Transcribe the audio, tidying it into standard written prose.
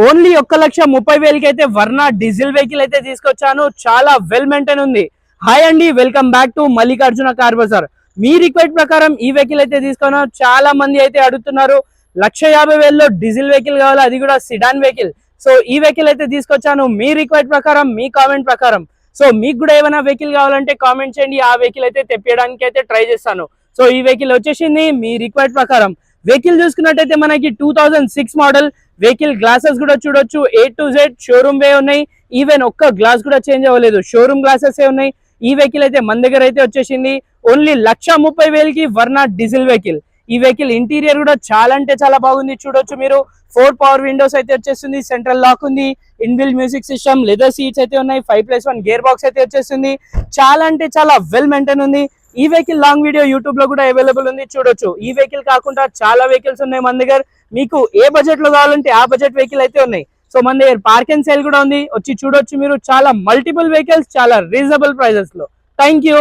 Only 1,30,000కి అయితే Verna diesel vehicle అయితే తీసుకొచ్చాను. చాలా వెల్ మెయింటైన్ ఉంది. హాయ్ అండి, welcome back to Mallikarjuna car bazaar. మీ రిక్వెస్ట్ ప్రకారం ఈ వెహికల్ అయితే తీసుకున్నాను. చాలా మంది అయితే అడుగుతున్నారు 1,50,000లో డీజిల్ వెహికల్ కావాలి, అది కూడా సిడాన్ వెహికల్. సో ఈ వెహికల్ అయితే తీసుకొచ్చాను మీ రిక్వెస్ట్ ప్రకారం, మీ కామెంట్ ప్రకారం. సో మీకు కూడా ఏమైనా వెహికల్ కావాలంటే కామెంట్ చేయండి, ఆ వెహికల్ అయితే తెప్పించడానికి అయితే ట్రై చేస్తాను. సో ఈ వెహికల్ వచ్చేసింది మీ రిక్వెస్ట్ ప్రకారం. వెహికల్ చూసుకున్నట్టయితే మనకి 2006 మోడల్ వెహికల్. గ్లాసెస్ కూడా చూడొచ్చు, A to Z షోరూమ్ వే ఉన్నాయి. ఈవెన్ ఒక్క గ్లాస్ కూడా చేంజ్ అవ్వలేదు, షోరూమ్ గ్లాసెస్ ఉన్నాయి. ఈ వెహికల్ అయితే మన దగ్గర అయితే వచ్చేసింది ఓన్లీ 1,30,000కి వర్నా డీజిల్ వెహికల్. ఈ వెహికల్ ఇంటీరియర్ కూడా చాలా అంటే చాలా బాగుంది. చూడొచ్చు మీరు, 4 పవర్ విండోస్ అయితే వచ్చేస్తుంది, సెంట్రల్ లాక్ ఉంది, inbuilt music system, leather seats అయితే ఉన్నాయి, 5+1 గేర్ బాక్స్ అయితే వచ్చేస్తుంది. చాలా అంటే చాలా వెల్ మెయింటైన్ ఉంది. ఈ వెహికల్ లాంగ్ వీడియో యూట్యూబ్ లో కూడా అవైలబుల్ ఉంది, చూడొచ్చు. ఈ వెహికల్ కాకుండా చాలా వెహికల్స్ ఉన్నాయి మన దగ్గర. మీకు ఏ బడ్జెట్ లో కావాలంటే ఆ బడ్జెట్ వెహికల్ అయితే ఉన్నాయి. సో మన దగ్గర పార్క్ అండ్ సేల్ కూడా ఉంది, వచ్చి చూడొచ్చు మీరు. చాలా మల్టిపుల్ వెహికల్స్ చాలా రీజనబుల్ ప్రైజెస్ లో. Thank you.